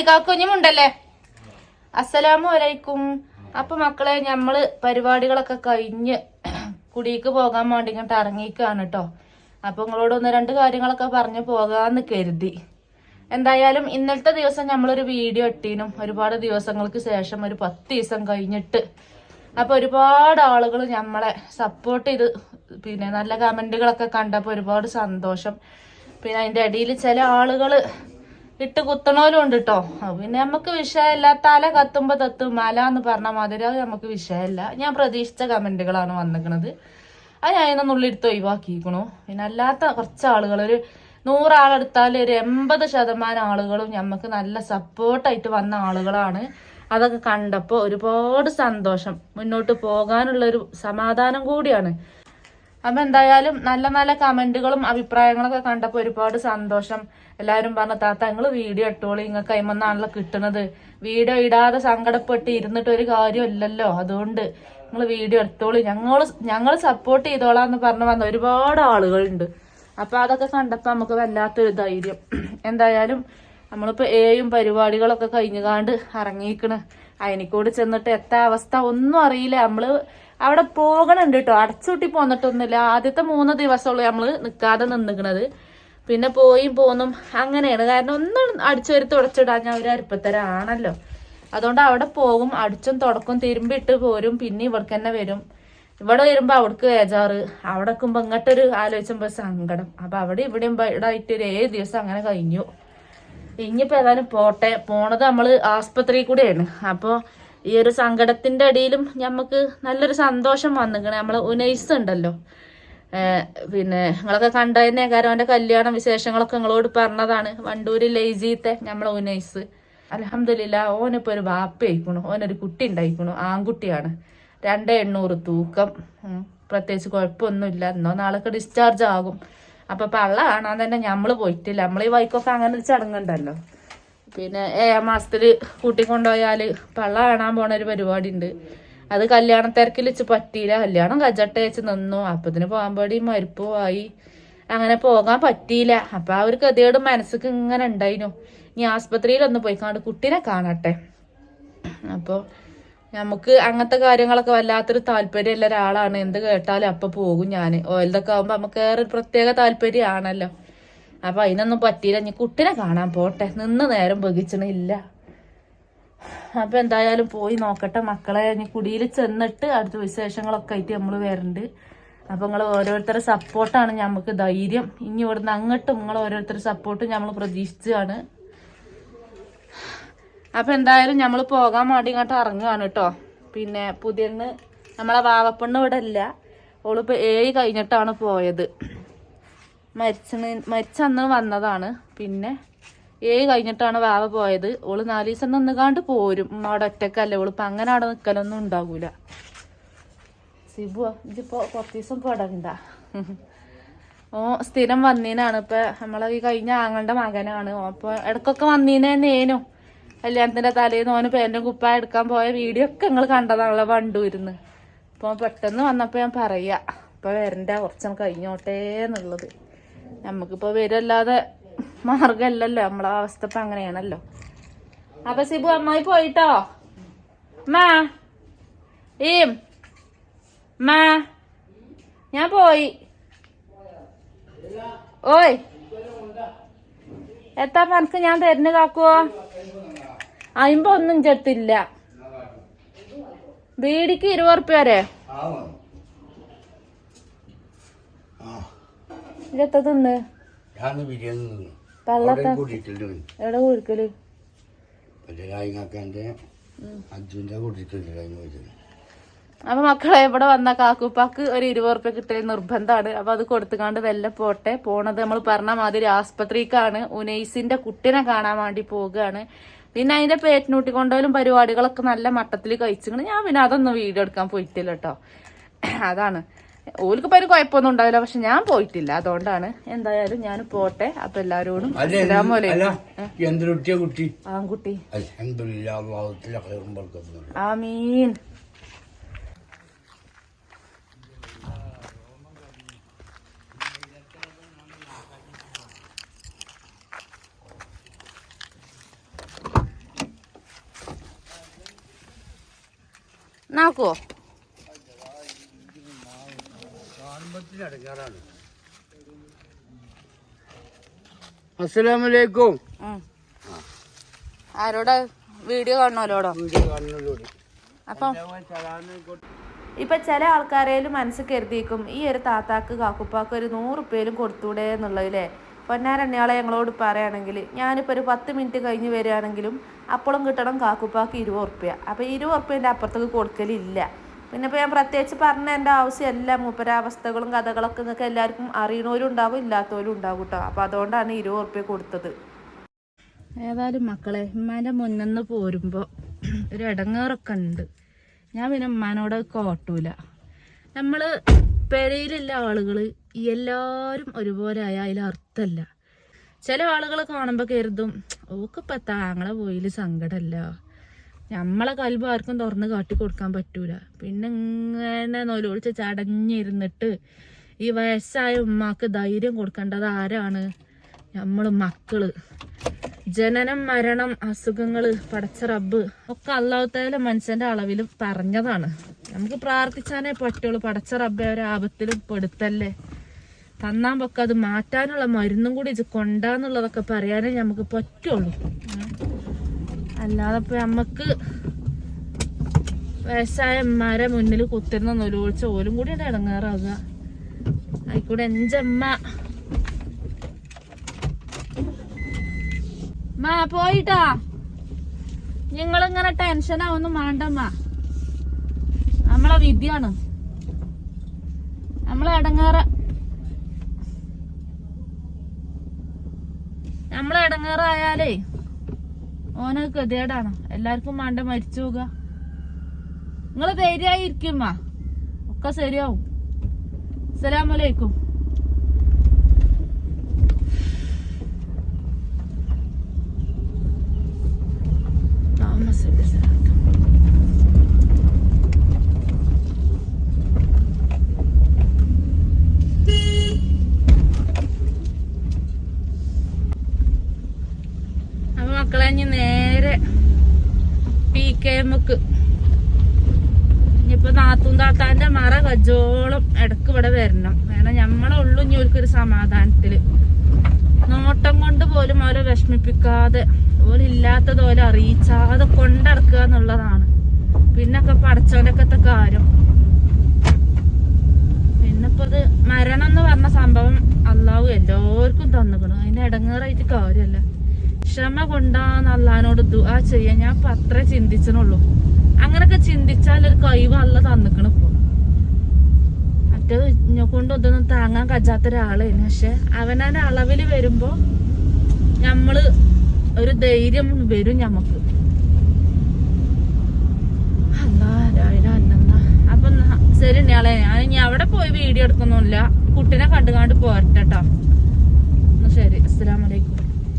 കാക്കുഞ്ഞുമുണ്ടല്ലേ? അസ്സലാമു അലൈക്കും. അപ്പൊ മക്കളെ, നമ്മള് പരിപാടികളൊക്കെ കഴിഞ്ഞ് കുടിക്ക് പോകാൻ വേണ്ടി ഇങ്ങോട്ട് ഇറങ്ങിക്കാണ് കേട്ടോ. അപ്പൊ നിങ്ങളോട് 1-2 കാര്യങ്ങളൊക്കെ പറഞ്ഞു പോകാന്ന് കരുതി. എന്തായാലും ഇന്നലത്തെ ദിവസം നമ്മളൊരു വീഡിയോ ഇട്ടീനും, ഒരുപാട് ദിവസങ്ങൾക്ക് ശേഷം, ഒരു 10 ദിവസം കഴിഞ്ഞിട്ട്. അപ്പൊ ഒരുപാട് ആളുകൾ നമ്മളെ സപ്പോർട്ട് ചെയ്ത്, പിന്നെ നല്ല കമന്റുകളൊക്കെ കണ്ടപ്പോൾ ഒരുപാട് സന്തോഷം. പിന്നെ അതിന്റെ ഇടയിൽ ചില ആളുകൾ ഇട്ട് കുത്തണോലും ഉണ്ട് കേട്ടോ. പിന്നെ നമുക്ക് വിഷയമല്ല, തല കത്തുമ്പോ തത്തും മല എന്ന് പറഞ്ഞ മാതിരി അത് നമുക്ക് വിഷയമല്ല. ഞാൻ പ്രതീക്ഷിച്ച കമന്റുകളാണ് വന്നിരിക്കുന്നത്. അത് ഞാൻ ഇന്ന് നുള്ളിയെടുത്ത് ഒഴിവാക്കിയിരിക്കണു. പിന്നെ അല്ലാത്ത കുറച്ച് ആളുകൾ, ഒരു 100 ആളെടുത്താൽ ഒരു 80% ആളുകളും നമുക്ക് നല്ല സപ്പോർട്ടായിട്ട് വന്ന ആളുകളാണ്. അതൊക്കെ കണ്ടപ്പോൾ ഒരുപാട് സന്തോഷം, മുന്നോട്ട് പോകാനുള്ളൊരു സമാധാനം കൂടിയാണ്. അപ്പൊ എന്തായാലും നല്ല നല്ല കമന്റുകളും അഭിപ്രായങ്ങളൊക്കെ കണ്ടപ്പോൾ ഒരുപാട് സന്തോഷം. എല്ലാവരും പറഞ്ഞ താത്ത നിങ്ങൾ വീഡിയോ ഇട്ടോളി, നിങ്ങൾക്ക് കൈമന്നാണല്ലോ കിട്ടുന്നത്, വീഡിയോ ഇടാതെ സങ്കടപ്പെട്ട് ഇരുന്നിട്ട് ഒരു കാര്യമില്ലല്ലോ, അതുകൊണ്ട് നിങ്ങൾ വീഡിയോ എടുത്തോളി, ഞങ്ങൾ സപ്പോർട്ട് ചെയ്തോളാന്ന് പറഞ്ഞു വന്ന ഒരുപാട് ആളുകളുണ്ട്. അപ്പൊ അതൊക്കെ കണ്ടപ്പോൾ നമുക്ക് വല്ലാത്തൊരു ധൈര്യം. എന്തായാലും നമ്മളിപ്പോ പരിപാടികളൊക്കെ കഴിഞ്ഞുകാണ്ട് ഇറങ്ങിയിരിക്കണ്. അയനിക്കോട് ചെന്നിട്ട് എത്താ അവസ്ഥ ഒന്നും അറിയില്ല. നമ്മള് അവിടെ പോകണുണ്ട് കേട്ടോ, അടച്ചുകൂട്ടി പോന്നിട്ടൊന്നുമില്ല. ആദ്യത്തെ 3 ദിവസമുള്ളൂ നമ്മള് നിൽക്കാതെ നിന്നിക്കണത്. പിന്നെ പോന്നും അങ്ങനെയാണ്. കാരണം ഒന്നും അടിച്ചു വരി തുടച്ചിടാൻ ഞാൻ ഒരു അരിപ്പത്തരാണല്ലോ. അതുകൊണ്ട് അവിടെ പോകും, അടിച്ചും തുടക്കും, തിരുമ്പിട്ട് പോരും, പിന്നെ ഇവിടേക്ക് തന്നെ വരും. ഇവിടെ വരുമ്പോ അവിടേക്ക് ബേജാറ്, അവിടെ നിൽക്കുമ്പോ ഇങ്ങോട്ടൊരു ആലോചിച്ചുമ്പോ സങ്കടം. അപ്പൊ അവിടെ ഇവിടെയും ഇവിടെ ആയിട്ട് ഒരു 7 ദിവസം അങ്ങനെ കഴിഞ്ഞു. ഇനിയിപ്പോ ഏതായാലും പോണത് നമ്മള് ആസ്പത്രി കൂടെയാണ്. അപ്പൊ ഈ ഒരു സങ്കടത്തിന്റെ അടിയിലും ഞമ്മക്ക് നല്ലൊരു സന്തോഷം വന്നിക്കണേ. നമ്മളെ ഉനൈസ് ഉണ്ടല്ലോ, പിന്നെ നിങ്ങളൊക്കെ കണ്ടതന്നെ കാരണം അവന്റെ കല്യാണ വിശേഷങ്ങളൊക്കെ നിങ്ങളോട് പറഞ്ഞതാണ്. വണ്ടൂര് ലൈസീത്തെ നമ്മളെ ഉനൈസ്, അൽഹംദുലില്ലാ ഓനിപ്പോ ഒരു വാപ്പയായിക്കണു, ഓനൊരു കുട്ടി ഉണ്ടായിക്കണു, ആൺകുട്ടിയാണ്. 2,800 തൂക്കം, പ്രത്യേകിച്ച് കുഴപ്പമൊന്നുമില്ല. ഇന്നോ നാളൊക്കെ ഡിസ്ചാർജ് ആകും. അപ്പൊ പള്ള കാണാൻ തന്നെ ഞമ്മള് പോയിട്ടില്ല. നമ്മളീ വൈക്കൊക്കെ അങ്ങനെ ഒരു ചടങ്ങുണ്ടല്ലോ, പിന്നെ 7 മാസത്തില് കൂട്ടിക്കൊണ്ടുപോയാല് പള്ള കാണാൻ പോണ ഒരു പരിപാടി ഉണ്ട്. അത് കല്യാണ തിരക്കിൽ വെച്ച് പറ്റിയില്ല, കല്യാണം കജട്ടെ വെച്ച് നിന്നു. അപ്പത്തിന് പാമ്പാടിയും മരിപ്പും ആയി, അങ്ങനെ പോകാൻ പറ്റിയില്ല. അപ്പൊ ആ ഒരു ഗതികേട് മനസ്സിക്ക് ഇങ്ങനെ ഉണ്ടായിരുന്നു. ഇനി ആസ്പത്രിയിലൊന്ന് പോയിക്കാണ്ട് കുട്ടീനെ കാണട്ടെ. അപ്പൊ നമുക്ക് അങ്ങനത്തെ കാര്യങ്ങളൊക്കെ വല്ലാത്തൊരു താല്പര്യമുള്ള ഒരാളാണ്. എന്ത് കേട്ടാലും അപ്പൊ പോകും ഞാൻ. ഓയിലൊക്കെ ആകുമ്പോ നമുക്ക് ഏറെ ഒരു പ്രത്യേക താല്പര്യമാണല്ലോ. അപ്പൊ അതിനൊന്നും പറ്റിയില്ല. ഇനി കുട്ടിനെ കാണാൻ പോട്ടെ, നിന്ന് നേരം വഹിച്ചണില്ല. അപ്പൊ എന്തായാലും പോയി നോക്കട്ടെ മക്കളെ. ഇനി കുടിയിൽ ചെന്നിട്ട് അടുത്ത വിശേഷങ്ങളൊക്കെ ആയിട്ട് നമ്മൾ വരുന്നുണ്ട്. അപ്പൊ നിങ്ങൾ ഓരോരുത്തരുടെ സപ്പോർട്ടാണ് നമുക്ക് ധൈര്യം. ഇനി ഇവിടുന്ന് അങ്ങോട്ടും നിങ്ങൾ ഓരോരുത്തരുടെ സപ്പോർട്ട് നമ്മൾ പ്രതീക്ഷിച്ചാണ്. അപ്പൊ എന്തായാലും നമ്മൾ പോകാൻ വേണ്ടി ഇങ്ങോട്ട് ഇറങ്ങുകയാണ് കേട്ടോ. പിന്നെ പുതിയന്ന് നമ്മളെ വാവപ്പെണ്ണ് ഇവിടെ ഇല്ല, ഓളിപ്പോ 7 കഴിഞ്ഞിട്ടാണ് പോയത്. മരിച്ചന്ന് വന്നതാണ്. പിന്നെ 7 കഴിഞ്ഞിട്ടാണ് വാവ പോയത്. ഓള് 4 ദിവസം നിന്നുകാണ്ട് പോരും. അവിടെ ഒറ്റക്കല്ലേ, ഓളിപ്പോ അങ്ങനെ അവിടെ നിൽക്കലൊന്നും ഉണ്ടാകൂല. സിബു ഇതിപ്പോ കുറച്ച് ദിവസം പെടണ്ട. ഓ സ്ഥിരം വന്നീനാണ്. ഇപ്പൊ നമ്മളെ ഈ കഴിഞ്ഞ ആങ്ങളുടെ മകനാണ്. അപ്പൊ ഇടക്കൊക്കെ വന്നീനേനു. കല്യാണത്തിന്റെ തലേന്ന് ഓന് പേന്റും കുപ്പായ എടുക്കാൻ പോയ വീഡിയോ ഒക്കെ നിങ്ങൾ കണ്ടതാണല്ലോ വണ്ടൂരിന്ന്. അപ്പൊ പെട്ടെന്ന് വന്നപ്പോ ഞാൻ പറയാ, ഇപ്പൊ വരണ്ട, കുറച്ചും കഴിഞ്ഞോട്ടേ എന്നുള്ളത്. നമുക്കിപ്പോ വരല്ലാതെ മാർഗമല്ലല്ലോ, നമ്മളെ അവസ്ഥ ഇപ്പൊ അങ്ങനെയാണല്ലോ. അപ്പൊ സിബു അമ്മായി പോയിട്ടോ. ഞാൻ പോയി. ഓയ് എത്താ പനക്ക് ഞാൻ തരുന്നു കാക്കുവോ? 50 ഒന്നും ചെത്തില്ല. ബീഡിക്ക് 20 ഉറുപ്പ്യ വരെ. ഇതെത്ത തിന്ന് പള്ളത്ത എവിടെ കുഴിക്കല്? അപ്പൊ മക്കളെ ഇവിടെ വന്ന കാക്കുപ്പാക്ക് ഒരു 20 ഉറുപ്പ്യ കിട്ടിയ നിർബന്ധമാണ്. അപ്പൊ അത് കൊടുത്തുകാണ്ട് വെല്ല പോട്ടെ. പോണത് നമ്മൾ പറഞ്ഞ മാതിരി ആസ്പത്രിക്കാണ്. ഉനൈസിന്റെ കുട്ടിനെ കാണാൻ വേണ്ടി പോവുകയാണ്. പിന്നെ അതിന്റെ പേറ്റിനൂട്ടി കൊണ്ടുപോലും പരിപാടികളൊക്കെ നല്ല മട്ടത്തിൽ കഴിച്ചിങ്ങനെ. ഞാൻ പിന്നെ അതൊന്നും വീഡിയോ എടുക്കാൻ പോയിട്ടില്ല കേട്ടോ. അതാണ് ഓൽക്കിപ്പോ ഒരു കുഴപ്പമൊന്നും ഉണ്ടാവില്ല, പക്ഷെ ഞാൻ പോയിട്ടില്ല, അതുകൊണ്ടാണ്. എന്തായാലും ഞാൻ പോട്ടെ. അപ്പൊ എല്ലാരോടും ആൺകുട്ടി. ആമീൻ. നാക്കുവോ? അസ്സലാമലൈക്കും. ആരോടാ? വീഡിയോ കാണണോലോടോ? അപ്പം ഇപ്പൊ ചില ആൾക്കാരേലും മനസ്സ് കരുതിയേക്കും ഈ ഒരു താത്താക്ക് കാക്കുപ്പാക്ക് ഒരു 100 ഉറുപ്പ്യയിലും കൊടുത്തൂടെ എന്നുള്ളതില്ലേ. പൊന്നാരണ്യാളെ ഞങ്ങളോട് പറയുകയാണെങ്കിൽ ഞാനിപ്പോൾ ഒരു 10 മിനിറ്റ് കഴിഞ്ഞ് വരികയാണെങ്കിലും അപ്പോഴും കിട്ടണം കാക്കുപ്പാക്ക് 20 ഉറുപ്പ്യ. അപ്പോൾ 20 ഉറുപ്പ്യൻ്റെ അപ്പുറത്തേക്ക് കൊടുക്കലില്ല. പിന്നെ ഇപ്പോൾ ഞാൻ പ്രത്യേകിച്ച് പറഞ്ഞതിൻ്റെ ആവശ്യമല്ല. മൂപ്പരാവസ്ഥകളും കഥകളൊക്കെ നിങ്ങൾക്ക് എല്ലാവർക്കും അറിയണവരും ഉണ്ടാവും, ഇല്ലാത്തവരും ഉണ്ടാവും കേട്ടോ. അപ്പോൾ അതുകൊണ്ടാണ് 20 ഉറുപ്പ്യ കൊടുത്തത്. ഏതായാലും മക്കളെ, ഉമ്മാൻ്റെ മുന്നിന്ന് പോരുമ്പോൾ ഒരു ഇടങ്ങേറൊക്കെ ഉണ്ട്. ഞാൻ പിന്നെ ഉമ്മാനോട് കോട്ടൂല. നമ്മൾ പെരയിലുള്ള ആളുകൾ എല്ലാവരും ഒരുപോലെ ആയാൽ അതിൽ അർത്ഥമല്ല. ചില ആളുകൾ കാണുമ്പോൾ കരുതും ഓക്കിപ്പോൾ താങ്കളെ പോയിൽ സങ്കടമല്ല, നമ്മളെ കൽബ് ആർക്കും തുറന്ന് കാട്ടി കൊടുക്കാൻ പറ്റൂല. പിന്നെ ഇങ്ങനെ നൊലോളിച്ച് ചടഞ്ഞിരുന്നിട്ട് ഈ വയസ്സായ ഉമ്മാക്ക് ധൈര്യം കൊടുക്കേണ്ടത് ആരാണ്? നമ്മൾ മക്കള്. ജനനം, മരണം, അസുഖങ്ങൾ, പടച്ച റബ്ബ് ഒക്കെ അല്ലാഹു തആല മനുഷ്യന്റെ അളവിൽ പറഞ്ഞതാണ്. നമുക്ക് പ്രാർത്ഥിച്ചാനേ പറ്റുള്ളൂ. പടച്ച റബ്ബെ ഒരു ആപത്തിലും പെടുത്തല്ലേ, തന്നാൻ പൊക്കെ അത് മാറ്റാനുള്ള മരുന്നും കൂടി ഇത് കൊണ്ടാന്നുള്ളതൊക്കെ പറയാനേ നമുക്ക് പറ്റുള്ളൂ. അല്ലാതെ ഇപ്പൊ നമുക്ക് വയസ്സായ അമ്മമാരെ മുന്നിൽ കുത്തിരുന്ന നൊലോളിച്ച ഓലും കൂടി ഇടങ്ങാറാകുക. ആയിക്കൂടെ എഞ്ചമ്മ മാ പോയിട്ടാ. നിങ്ങളിങ്ങനെ ടെൻഷൻ ആവൊന്നും വേണ്ടമ്മ, നമ്മളെ വിദ്യയാണ്. നമ്മളെ ഇടങ്ങേറായാലേ ഓന് ഗതികേടാണ്. എല്ലാവർക്കും വേണ്ട മരിച്ചു പോവുക. നിങ്ങള് ധൈര്യമായി ഇരിക്കുമ്മ, ഒക്കെ ശരിയാവും. അസ്സലാമലൈക്കും. അപ്പൊ മക്കളെ ഇനി നേരെ PKMക്ക്. ഇനിയിപ്പൊ നാത്തൂൻ താത്താന്റെ മറ കജോളം ഇടക്ക് ഇവിടെ വരണം. കാരണം ഞമ്മളെ ഉള്ളു ഇനി ഒരു സമാധാനത്തില്. നോട്ടം കൊണ്ട് പോലും അവരെ വിഷമിപ്പിക്കാതെ, ഓലില്ലാത്തത് ഓലെ അറിയിച്ചാതെ കൊണ്ടടക്കുക എന്നുള്ളതാണ് പിന്നൊക്കെ പടച്ചവനൊക്കത്തെ കാര്യം. പിന്നിപ്പോ ഇത് മരണം എന്ന് പറഞ്ഞ സംഭവം അള്ളാഹു എല്ലാവർക്കും തന്നിക്കണു. അതിന്റെ ഇടങ്ങേറായിട്ട് കാര്യമല്ല. ക്ഷമ കൊണ്ടാന്ന് അള്ളഹാനോട് ദുആ ചെയ്യാൻ ഞാൻ ഇപ്പൊ അത്രേ ചിന്തിച്ചനുള്ളൂ. അങ്ങനൊക്കെ ചിന്തിച്ചാൽ ഒരു കഴിവ് അല്ല തന്നിക്കണ. ഇപ്പൊ മറ്റേത് ഇന്നെ കൊണ്ട് ഇതൊന്നും താങ്ങാൻ കഴിയാത്ത ഒരാളാണ്. പക്ഷെ അവനവന്റെ അളവില് വരുമ്പോ നമ്മള് ഒരു ധൈര്യം വരും ഞമ്മക്ക്. അപ്പൊ ശരി ഞാളെ, ഞാൻ ഇനി അവിടെ പോയി വീഡിയോ എടുക്കൊന്നുമില്ല. കുട്ടിനെ കണ്ടുകാണ്ട് പോരട്ടെട്ടോ. ശരി, അസ്സലാമലൈക്കും.